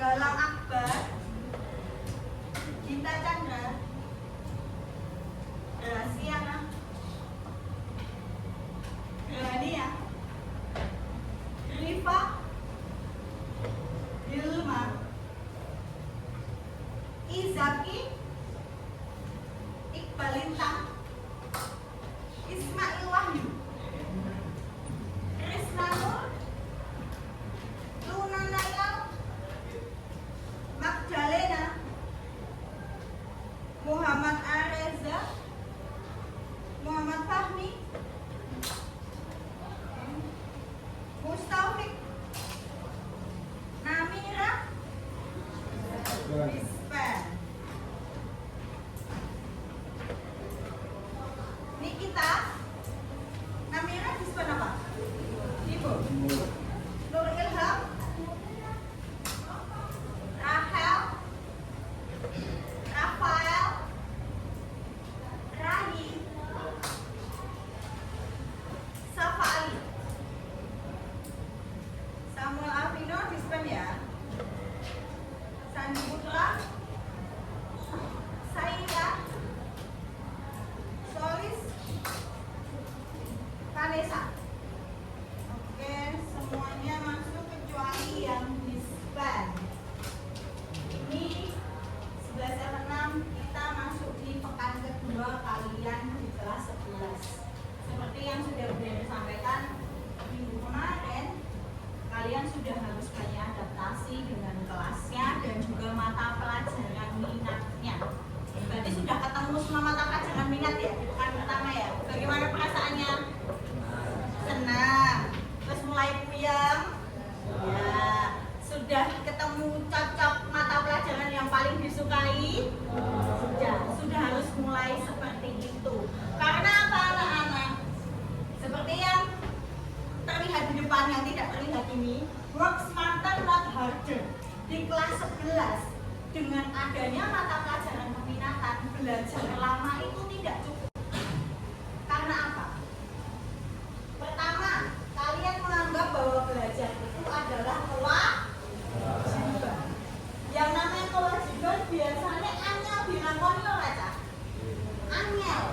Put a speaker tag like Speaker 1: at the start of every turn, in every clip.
Speaker 1: Galang Akbar, Gita Chandra, Rasiana, Rania, Rifa, Dilma, Izaki, Iqbal Lintang, Ismail Wahyu, Krisna Nur, Luna Nailal, Magdalena, Muhammad Areza, Muhammad Fahmi, Mustaufik, Namira, Dispen, Nikita, Namira Dispen apa? Ibu, Nur Ilham, Rahel, Rafael, Rahi, Safa Ali, Samuel Alvino Dispen ya, Sandi Putra, Saida, Solis, Vanessa. Oke, semuanya masuk kecuali yang dispen. Ini 11/6 kita masuk di pekan kedua kalian di kelas 11. Seperti yang sudah Bunda sampaikan minggu kemarin, kalian sudah harus banyak adaptasi dengan kelasnya dan juga mata pelajaran minatnya. Berarti sudah ketemu semua mata pelajaran minat ya di pekan pertama ya. Bagaimana perasaannya? Senang. Terus mulai puyeng? Ya. Sudah ketemu cocok mata pelajaran yang paling disukai? Sudah harus mulai seperti itu. Karena apa anak-anak? Seperti yang terlihat di depan yang tidak terlihat ini, work smarter not harder. Di kelas 11 dengan adanya mata pelajaran peminatan, belajar lama itu tidak cukup. Karena apa? Pertama, kalian menganggap bahwa belajar itu adalah kewajiban. Yang namanya kewajiban biasanya angel dilakoni oleh Cak. Angel,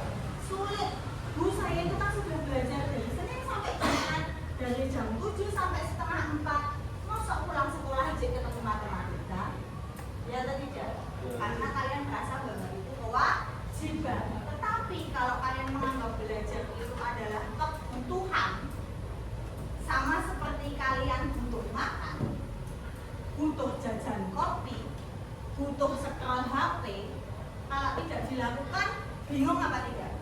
Speaker 1: sulit. Bu, saya itu kan sudah belajar dari Senin sampai Jumat, dari jam 7 sampai setengah 4. Masa pulang sekolah aja ketemu matematika? Ya atau tidak? Karena kalian merasa bahwa itu kewajiban. Tetapi kalau kalian menganggap belajar itu adalah kebutuhan, sama seperti kalian butuh makan, butuh jajan kopi, butuh scroll HP, kalau tidak dilakukan, bingung apa tidak?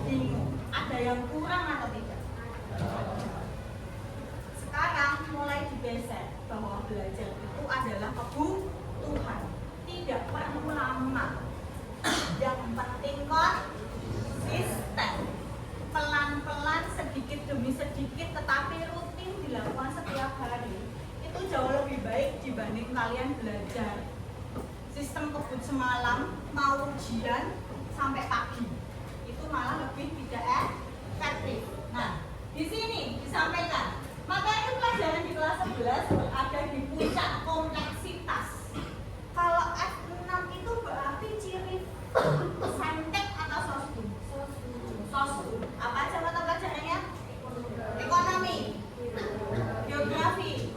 Speaker 1: Bingung. Ada yang kurang atau tidak? Sekarang mulai digeser bahwa belajar itu adalah kebutuhan, tidak perlu lama. Yang penting konsisten, pelan-pelan, sedikit demi sedikit, tetapi rutin dilakukan setiap hari. Itu jauh lebih baik dibanding kalian belajar sistem kebut semalam mau ujian sampai pagi. Itu malah lebih tidak efektif. Nah, di sini disampaikan materi pelajaran di kelas 11 berada di puncak kompleksitas. Kalau F6 itu berarti ciri saintek atau sosbud? Sosbud. Apa aja mata pelajarannya? Ekonomi, geografi,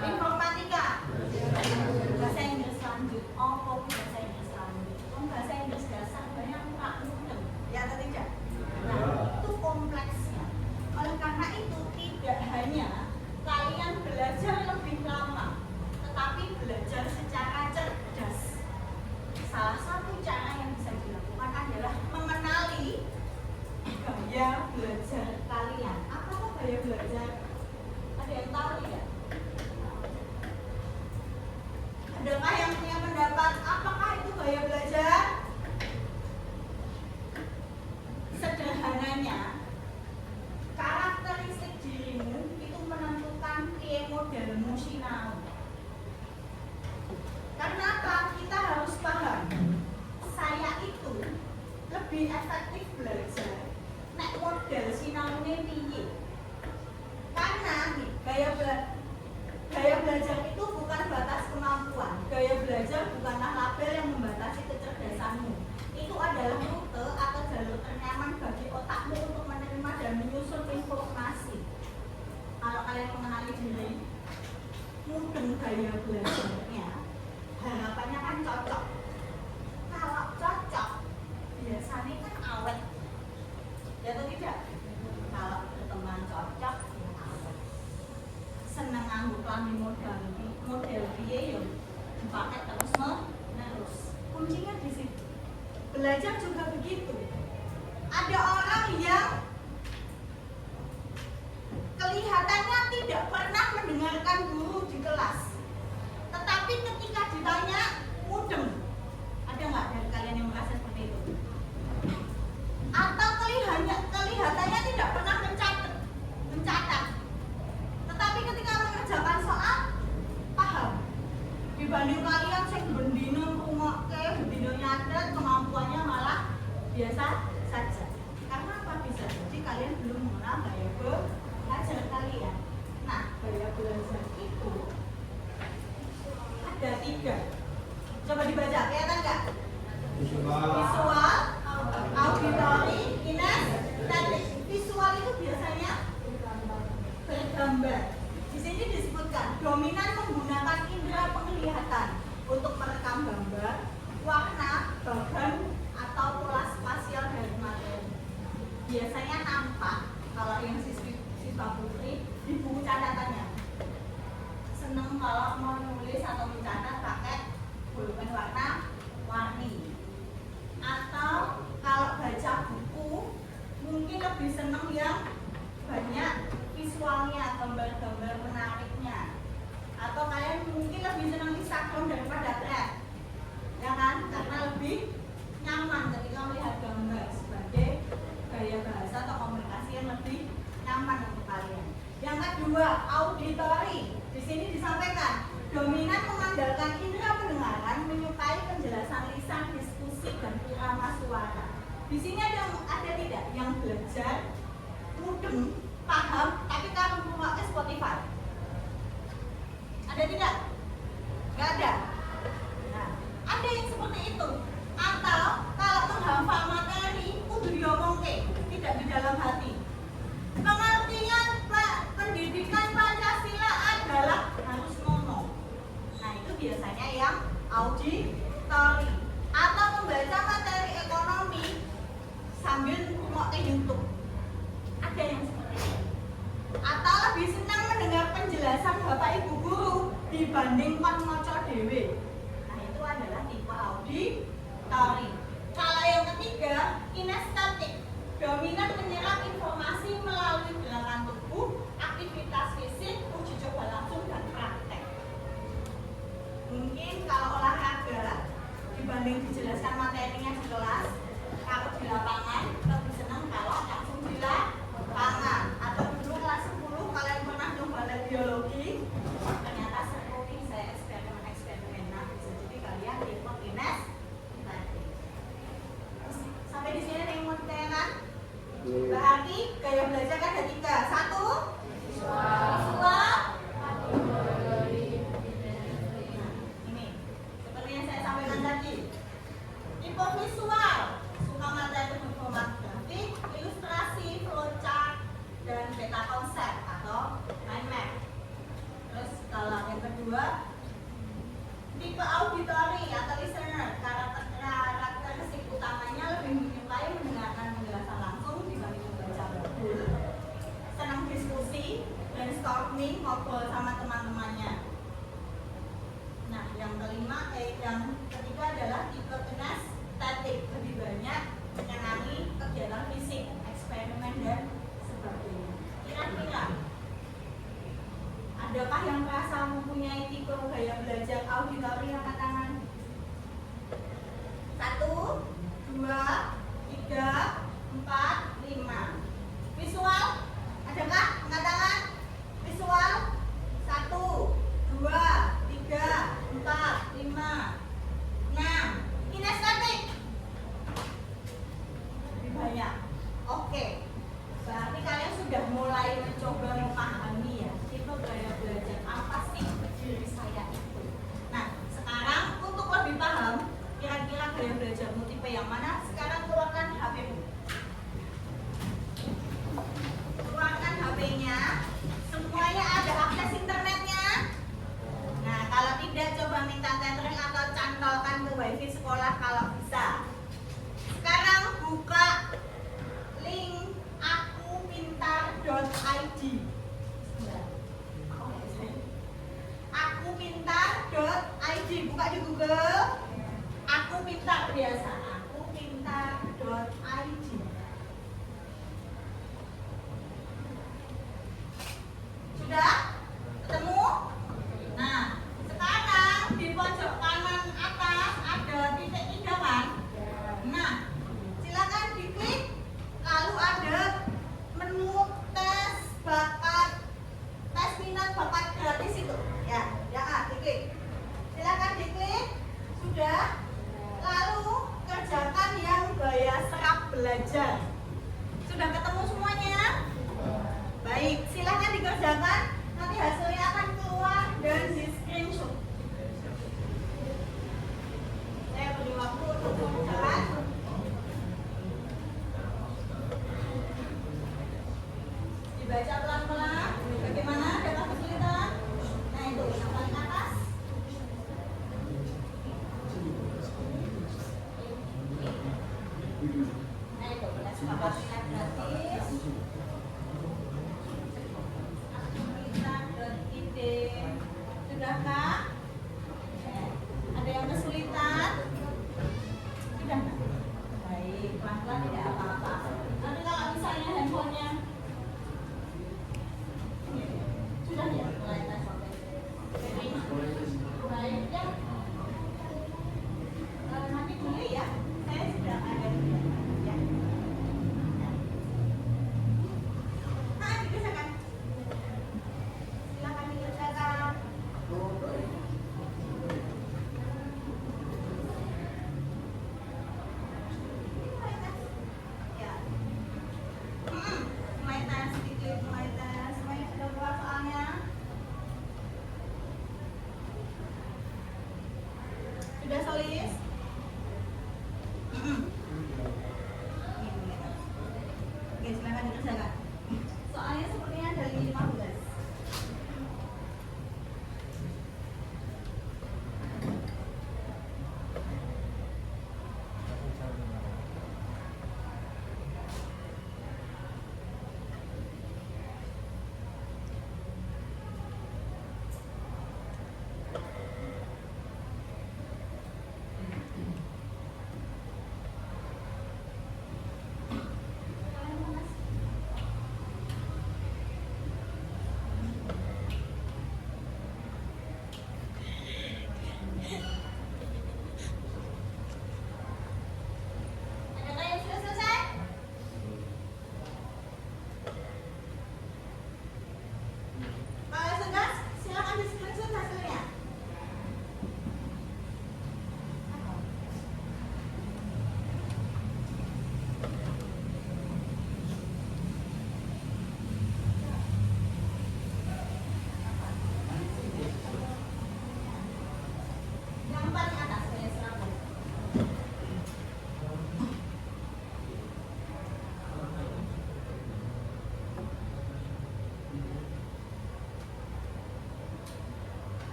Speaker 1: informatika, bahasa Inggris lanjut. Oh, kok bahasa Inggris lanjut? Bahasa Inggris dasar banyak kurang. Ya atau tidak? Nah, itu kompleksnya. Oleh karena itu tidak hanya kalian belajar lebih lama, tetapi belajar secara cerdas. Salah satu cara yang bisa dilakukan adalah mengenali gaya belajar kalian. Apa gaya belajar? Ada yang tahu tidak? Adakah yang punya pendapat apakah itu gaya belajar? Sederhananya, karakteristik dirimu itu menentukan piye modelmu sinau. Karena apa? Kita harus paham, saya itu lebih efektif belajar nek model sinaune piye. Karena nih, gaya belajar itu bukan pengetahuan. Gaya belajar bukanlah label yang membatasi kecerdasanmu. Itu adalah rute atau jalur ternyaman bagi otakmu untuk menerima dan menyusun informasi. Kalau kalian mengenali diri, mudeng gaya belajarnya, harapannya kan cocok. Kalau cocok, biasanya kan awet. Ya atau tidak? Kalau teman cocok, ya awet. Seneng nganggo klambi model piye yo dipakai terus menerus. Kuncinya di situ. Belajar juga begitu. Ada orang yang kelihatannya tidak pernah mendengarkan guru di kelas, tetapi ketika ditanya mudeng. Ada nggak dari kalian yang merasa seperti itu? Atau kelihatannya tidak pernah mencatat, tetapi ketika mengerjakan soal paham. Dibanding kalian sing bendino rungokke, bendino nyatet, kemampuannya malah biasa saja. Karena apa? Bisa jadi kalian belum mengenal gaya belajar kalian. Nah, gaya belajar itu ada 3. Coba dibaca, kelihatan nggak? Visual, auditory, kinestetik. Visual itu biasanya bergambar. Di sini disebutkan dominan menggunakan indera penglihatan untuk merekam gambar, warna, bahan, atau pola spasial dari materi. Biasanya nampak kalau yang siswa putri di buku catatannya. Seneng kalau mau nulis atau mencatat pakai pulpen warna-warni. Atau kalau baca buku mungkin lebih seneng yang banyak visualnya, gambar-gambar menariknya. Atau kalian mungkin lebih senang Instagram daripada thread, ya kan? Karena lebih nyaman ketika melihat gambar sebagai gaya bahasa atau komunikasi yang lebih nyaman untuk kalian. Yang kedua, auditory. Di sini disampaikan dominan mengandalkan indera pendengaran, menyukai penjelasan lisan, diskusi, dan irama suara. Di sini ada tidak yang belajar mudeng, paham, tapi kamu memakai Spotify? Ada tidak? Nggak ada. Nah, ada yang seperti itu. Atau kalau menghafal materi, kudu diomongke, tidak di dalam hati. Pengertian pendidikan Pancasila adalah harus ngomong. Nah, itu biasanya yang auditory. Atau membaca materi ekonomi sambil ngoke YouTube. Ada yang seperti itu. Atau lebih senang mendengar penjelasan Bapak Ibu guru dibandingkan maca dhewe. Nah, itu adalah tipe auditory. Kalau yang ketiga, kinestetik. Dominan menyerap informasi melalui gerakan tubuh, aktivitas fisik, uji coba langsung, dan praktek. Mungkin kalau olahraga dibanding dijelaskan materinya di kelas, kalau di lapangan lebih senang kalau langsung di lapangan. Atau dulu kelas 10 kalian pernah coba lab biologi, ternyata seru nih saya eksperimen. Nah, bisa jadi kalian tipe kinestetik. Sampai di sini ada yang mau ditanyakan? Berarti gaya belajar kan ada 3. 1, visual. Ini seperti yang saya sampaikan tadi. Tipe visual suka materi berformat grafik, ilustrasi, flowchart, dan beta konsep atau mind map. Terus kalau yang kedua, tipe auditory atau listener. Karakteristik utamanya lebih menyukai mendengarkan penjelasan langsung dibanding membaca buku. Senang diskusi, brainstorming, ngobrol sama teman-temannya. Nah, yang ketiga adalah tipe kinestetik, lebih banyak menyenangi kegiatan fisik, eksperimen, dan sebagainya. Kira-kira adakah yang merasa mempunyai tipe gaya belajar auditory angkat tangan? 1, 2, 3, 4, 5. Visual? Adakah angkat tangan? Visual? 1, 2, 3, 4, 5, 6. Kinestetik? Lebih banyak. Oke. Berarti kalian sudah mulai mencoba memahami ya tipe gaya belajar apa sih diri saya itu. Nah, Mana sekarang keluarkan HP-mu. Keluarkan HP-nya. Semuanya ada akses internetnya. Nah, kalau tidak coba minta tethering atau cantolkan ke wifi sekolah kalau bisa. Sekarang buka link akupintar.id. Akupintar.id, buka di Google. Aku pintar biasa. Akupintar.id. Sudah? Ketemu? Nah, sekarang di pojok kanan atas ada titik 3 kan? Nah, silakan diklik. Lalu ada menu tes bakat, tes minat bakat gratis itu. Ya, diklik. Silakan diklik. Sudah. Lalu kerjakan yang gaya serap belajar. Sudah ketemu semuanya? Baik, silakan dikerjakan. Nanti hasilnya akan keluar dan di screenshot. Saya beri waktu untuk berjalan. Dibaca pelan-pelan. Bagaimana? Ada kesulitan? Nah itu, yang paling atas. Nah itu, tes bakat minat gratis. Sudahkah? Ada yang kesulitan? Sudah? Baik, pelan-pelan tidak apa-apa. Nanti kalau misalnya handphonenya sudah ya, mulai tes. Baik ya. Nanti dulu ya. Saya sudah ada ya. Nah, dikerjakan. Silakan dikerjakan. Ya. Mulai tes, diklik mulai tes. Semuanya sudah keluar soalnya. Sudah solis? Oke, silakan dikerjakan. Soalnya sepertinya dari 15.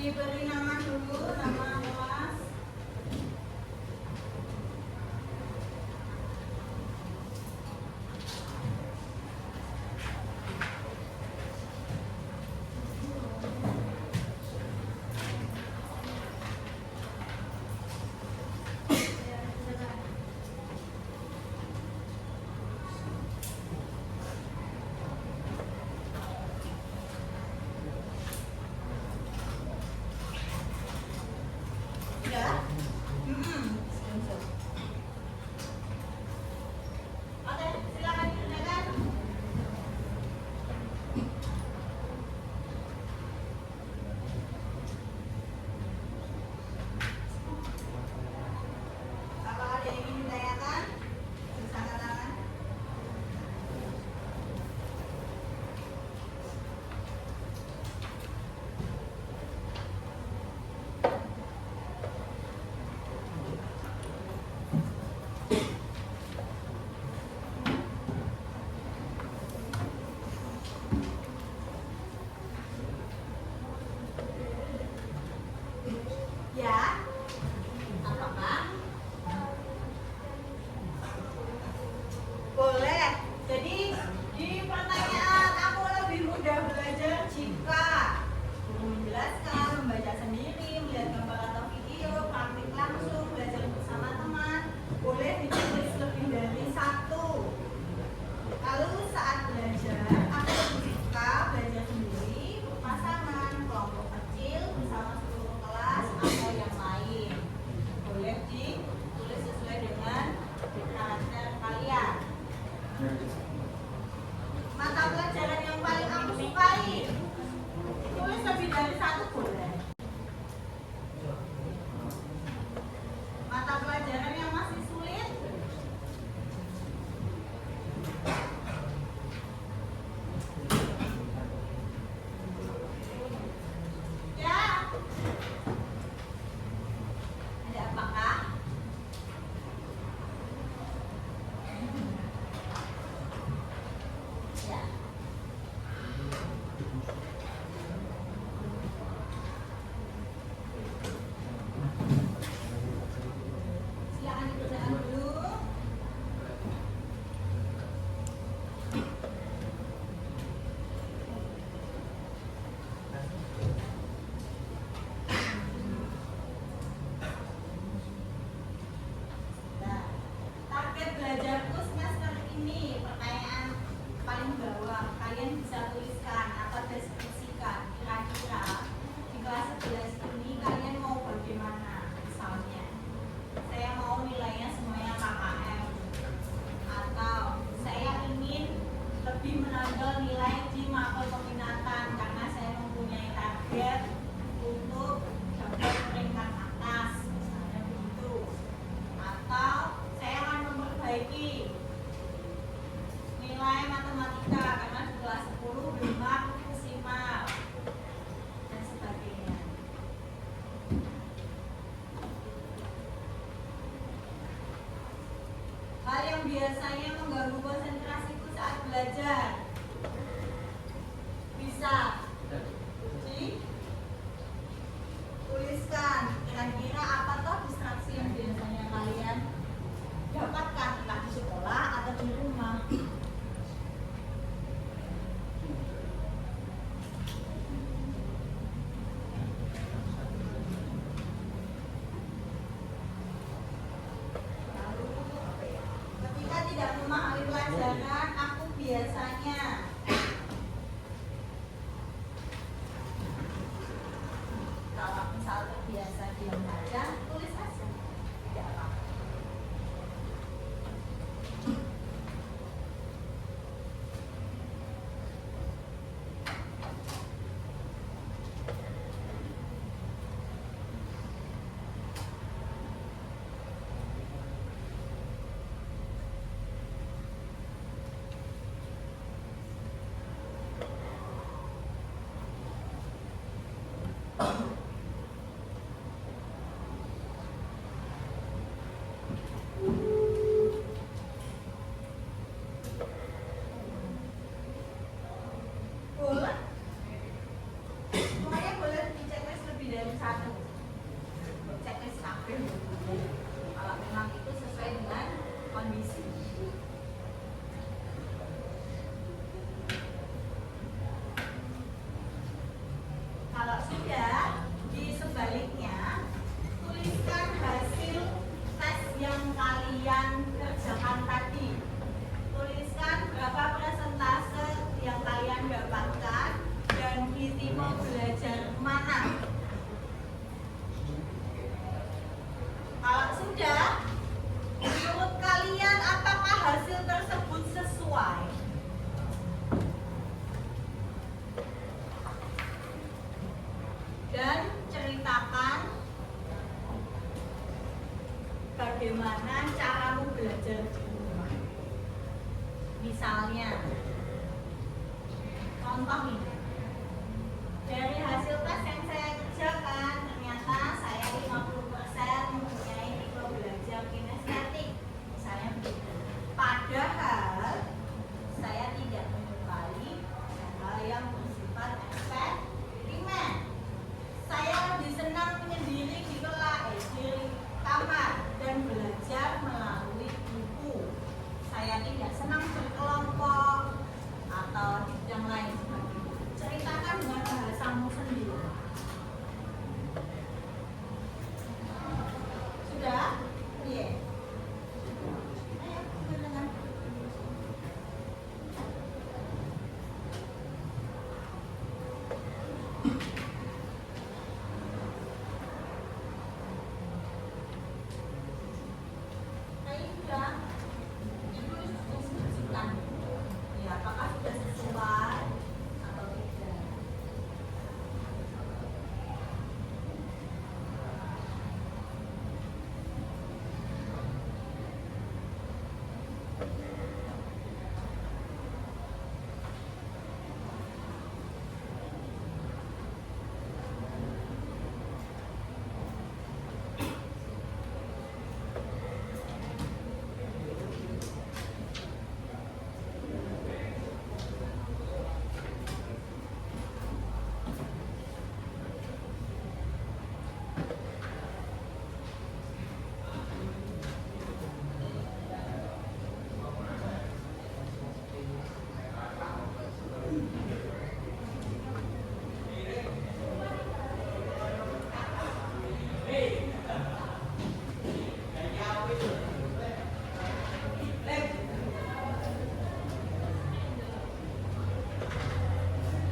Speaker 1: Diberi nama dulu, nama kelas. Ya. Oke, silakan digunakan. Apa ada yang ingin ditanyakan? Angkat tangan. Ya. Apakah? Boleh. Jadi di pertanyaan aku lebih mudah belajar jika guru menjelaskan, membaca sendiri, melihat gambar atau video, praktik langsung, belajar bersama teman. Boleh ditulis lebih dari satu. Lalu saat belajar, aku lebih suka belajar sendiri, berpasangan, kelompok kecil, bersama seluruh kelas atau yang lain. Boleh ditulis sesuai dengan karakter kalian. Mata pelajaran yang paling aku sukai, tulis lebih dari satu boleh. Mata pelajaran yang masih sulit, ya. Ada apakah? Ya. Silakan dikerjakan dulu. Nah, target belajarku semester ini, pertanyaan paling bawah, kalian bisa tuliskan atau deskripsikan kira-kira di kelas 11 ini kalian mau bagaimana. Misalnya, saya mau nilainya semuanya KKM, atau saya ingin lebih menonjol nilai di mapel peminatan karena saya mempunyai target untuk dapat peringkat atas, misalnya begitu. Atau saya akan memperbaiki nilai matematika karena di kelas 10 belum maksimal dan sebagainya. Hal yang biasanya mengganggu konsentrasiku saat belajar bisa dituliskan kira-kira apa toh distraksi yang biasanya kalian dapatkan entah di sekolah atau di rumah. Lalu, ketika tidak memahami pelajaran, aku biasanya kalau misal terbiasa diam saja, tulis saja. Tidak apa-apa. Boleh. Semuanya boleh di checklist lebih dari dan satu checklist kabel kalau memang itu sesuai dengan kondisi. Kalau sudah, di sebaliknya tuliskan hasil tes yang kalian kerjakan tadi. Tuliskan berapa persentase yang kalian dapatkan dan di tipe belajar mana. Kalau sudah, menurut kalian apakah hasil tersebut sesuai? Dan ceritakan bagaimana caramu belajar di rumah. Misalnya, contoh nih, dari hasil tes yang saya kerjakan, ternyata saya 50% mempunyai tipe belajar kinestetik. Misalnya begitu. Padahal saya tidak menyukai hal yang bersifat eksperimen. Saya lebih senang menyendiri di kamar dan belajar melalui buku. Saya tidak senang berkelompok atau di bidang lain sebagainya. Ceritakan dengan bahasamu sendiri. Sudah? Iya. Ayo, silakan. Ayo, sudah. Ibu instruksikan. Ya, apakah sudah sesuai atau tidak?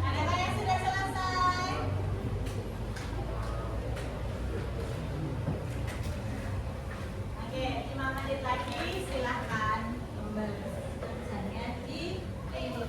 Speaker 1: Adakah yang sudah selesai? Oke, 5 menit lagi silahkan kembali kerjanya di ini.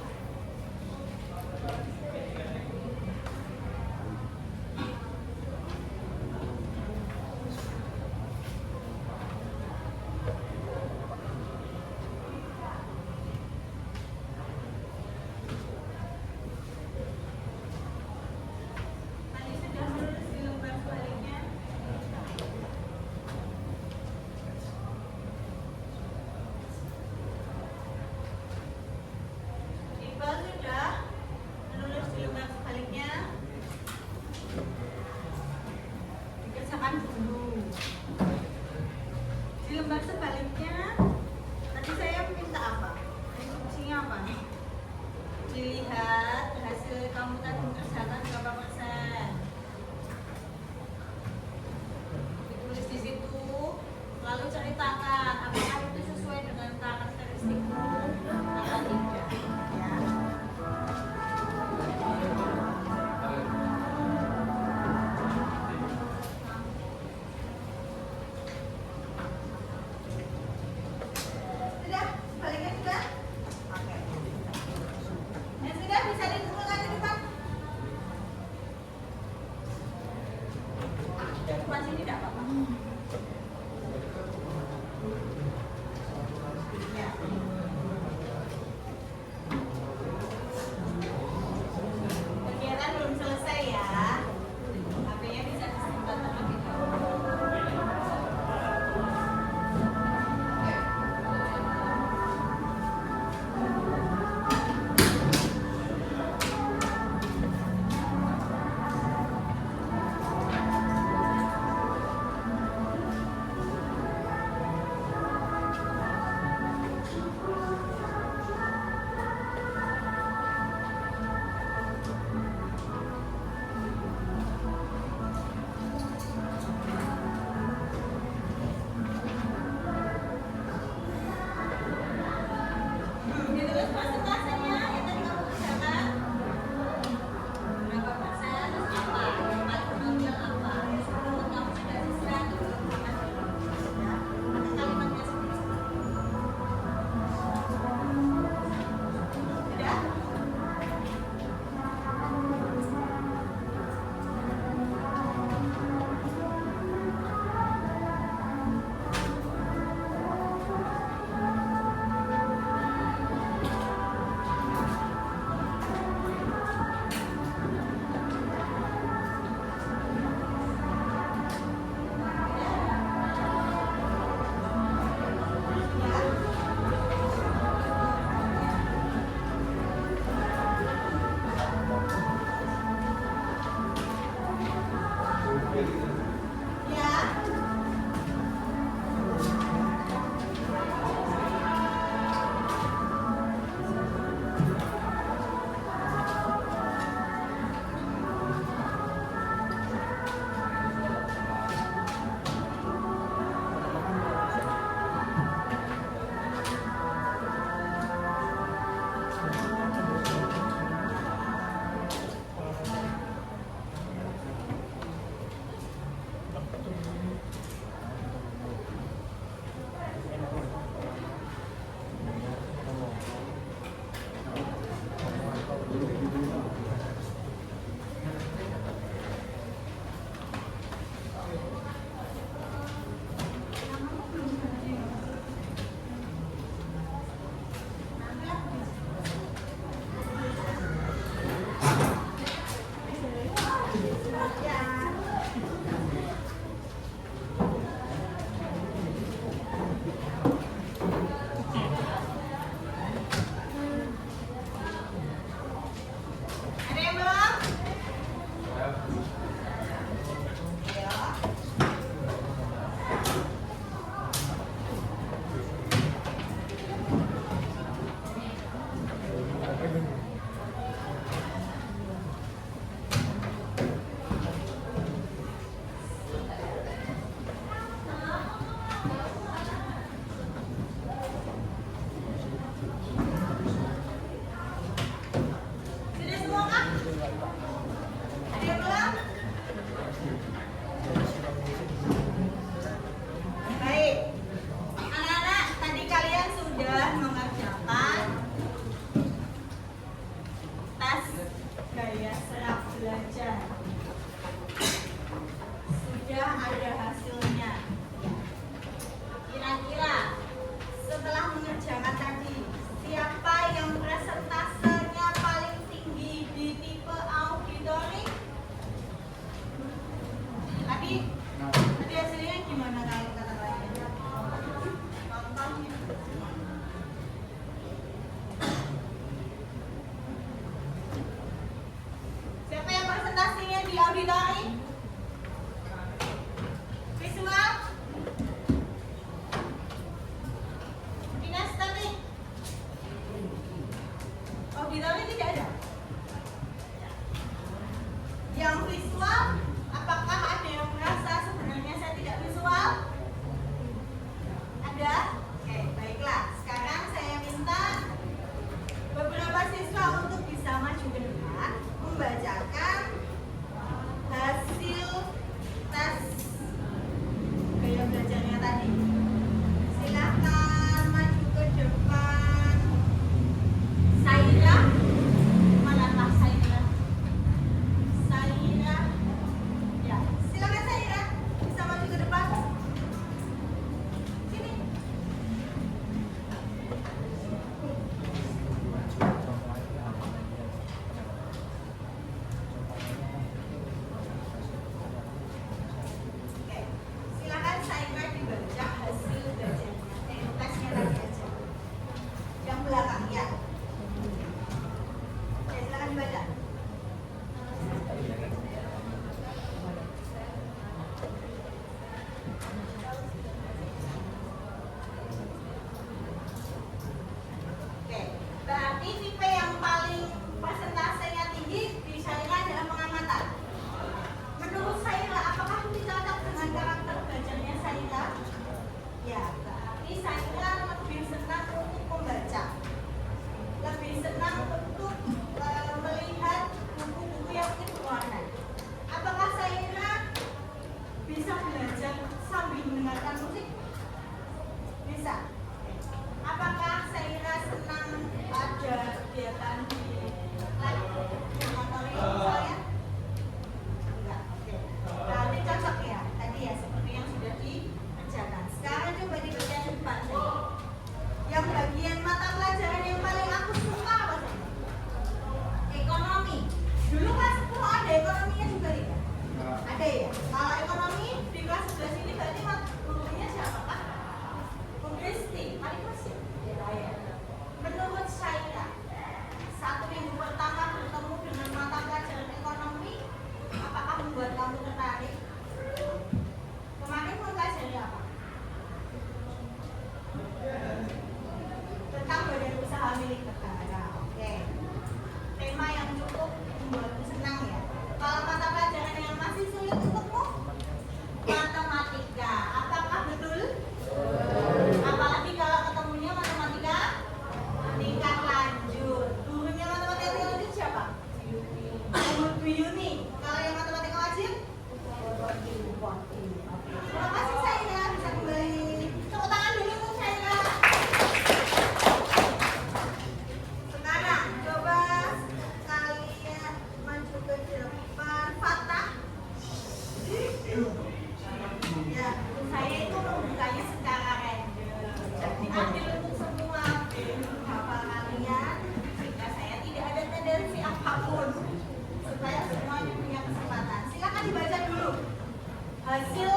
Speaker 1: hasil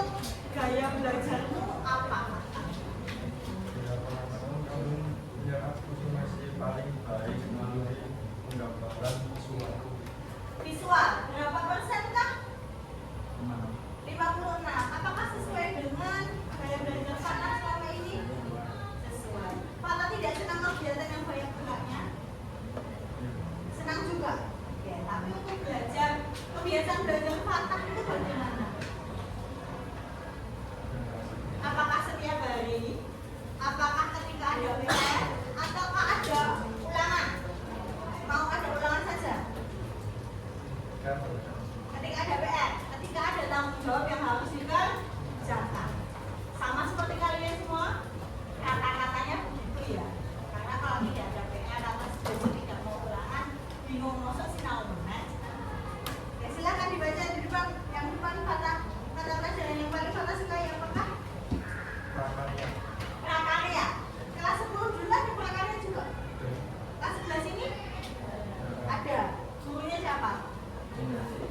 Speaker 1: gaya belajarmu apa?
Speaker 2: Kamu punya masih paling baik melalui penggambaran visual.
Speaker 1: Visual, berapa persen kah? 56. Apakah sesuai dengan gaya belajar Fata selama ini? Sesuai. Fata tidak senang kegiatan yang banyak geraknya? Senang juga? Ya, tapi untuk belajar, kebiasaan belajar Fata itu bagaimana? Apakah setiap hari? Apakah ketika ada PR? Ataukah ada ulangan? Mau ada ulangan saja? Ketika ada PR, ketika ada tanggung jawab yang harus dikerjakan. Sama seperti kalian semua, kata-katanya begitu ya. Karena kalau tidak ada PR atau setuju tidak mau ulangan, bingung masuk sinau benar. Ya silakan dibaca di depan, yang depan kata pelajaran yang paling Fata sukai apakah? Prakarya. Kelas 10 dulu ada prakarya juga. Kelas 11 ini ada. Gurunya siapa?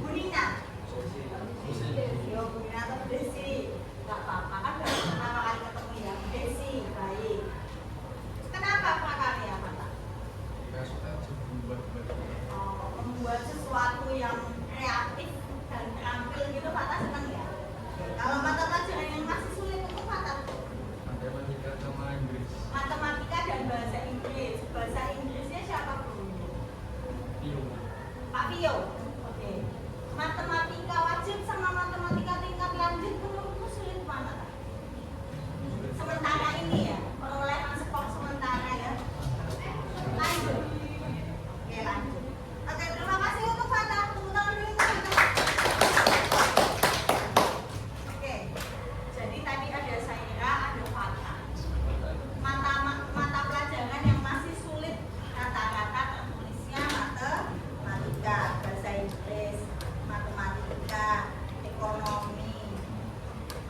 Speaker 1: Bu Nina. Yo, Bu Nina atau Bu Desi? Gak apa-apa kan baru pertama kali ketemu ya. Bu Desi, baik. Kenapa prakarya, Fata? Membuat sesuatu yang kreatif dan terampil gitu, Fata senang ya. Kalau mata pelajaran yang masih sulit untuk Fata?
Speaker 2: Matematika sama Inggris.
Speaker 1: Matematika dan bahasa Inggris. Bahasa Inggrisnya siapa gurunya?
Speaker 2: Pio.
Speaker 1: Pak Pio. Oke. Matematika wajib sama matematika tingkat lanjut menurutmu sulit mana? Sementara ini ya, perolehan skor sementara ya. Lanjut. Oke, lanjut. Oke, terima kasih untuk Fata. Tepuk tangan dulu untuk Fata. Oke. Jadi tadi ada Saira, ada Fata. Mata pelajaran yang masih sulit rata-rata tertulisnya matematika, bahasa Inggris, matematika, ekonomi,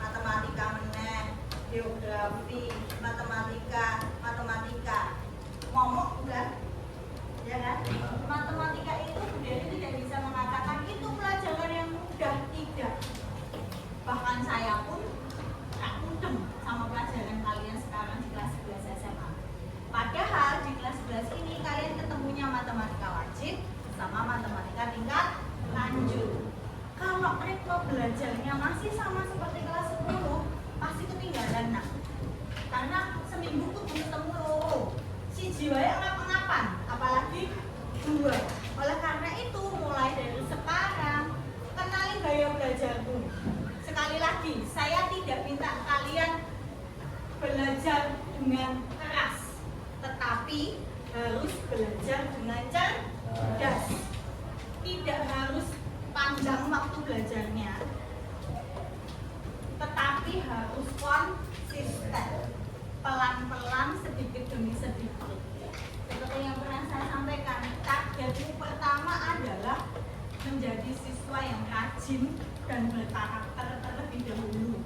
Speaker 1: matematika meneh, geografi, matematika, momok bukan? Ya kan? Matematika itu kemudian tidak bisa mengatakan itu pelajaran yang mudah, tidak. Bahkan saya pun tak mudeng sama pelajaran kalian sekarang di kelas 11 SMA. Padahal di kelas 11 ini kalian ketemunya matematika wajib sama matematika tingkat lanjut. Kalau ritme belajarnya masih sama seperti kelas 10, pasti ketinggalan nak. Karena seminggu tuh belum ketemu loro. Si jiwanya ngapa-ngapan, apalagi 2. Oleh karena itu mulai dari sekarang kenalin gaya belajarmu. Sekali lagi, saya tidak minta kalian belajar dengan keras, tetapi harus belajar dengan cerdas. Tidak harus panjang waktu belajarnya, tetapi harus konsisten, pelan-pelan, sedikit demi sedikit. Seperti yang pernah saya sampaikan, targetmu pertama adalah menjadi siswa yang rajin dan berkarakter terlebih dahulu.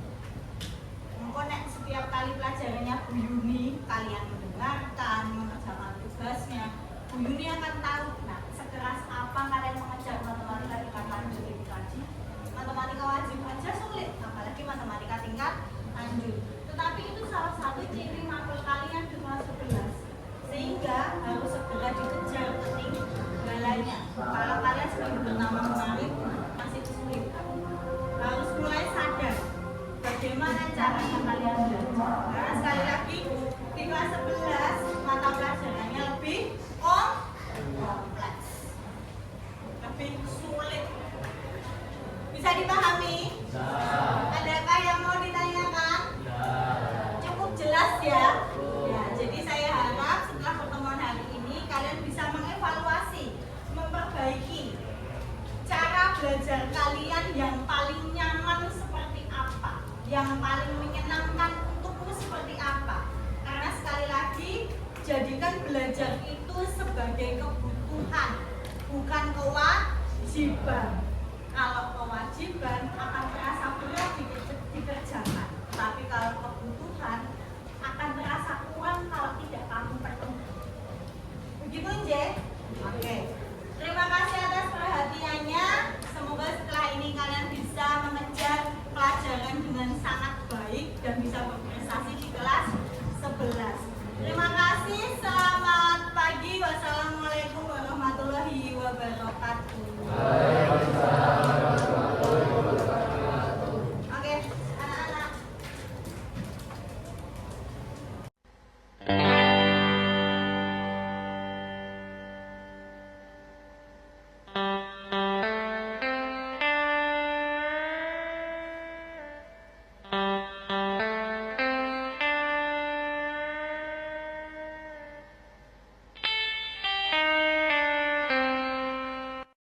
Speaker 1: Nek setiap kali pelajarannya Bu Yuni, kalian mendengarkan, mengerjakan tugasnya, Bu Yuni akan tahu, nah sekeras apa kalian mengejar matematika tingkat lanjut itu tadi. Matematika wajib aja sulit, apalagi matematika tingkat lanjut. Tetapi itu salah satu ciri mapel kalian di kelas 11, sehingga harus segera dikejar ketinggalannya. Kalau kalian seminggu pertama kemarin masih kesulitan, harus mulai sadar bagaimana caranya kalian belajar. Karena sekali lagi di kelas 11 mata pelajarannya lebih kompleks, lebih sulit. Bisa dipahami? Adakah yang mau ditanyakan? Cukup jelas ya? Ya, jadi saya harap setelah pertemuan hari ini kalian bisa mengevaluasi, memperbaiki cara belajar kalian yang paling nyaman seperti apa, yang paling menyenangkan untukmu seperti apa. Karena sekali lagi, jadikan belajar itu sebagai kebutuhan, bukan kewajiban. Kalau kewajiban akan terasa berat dikerjakan, tapi kalau kebutuhan akan terasa kurang kalau tidak kamu penuhi. Begitu, Nje? Oke. Terima kasih atas perhatiannya. Semoga setelah ini kalian bisa mengejar pelajaran dengan sangat baik dan bisa berprestasi di kelas 11. Terima kasih, selamat pagi. Wassalamualaikum warahmatullahi wabarakatuh.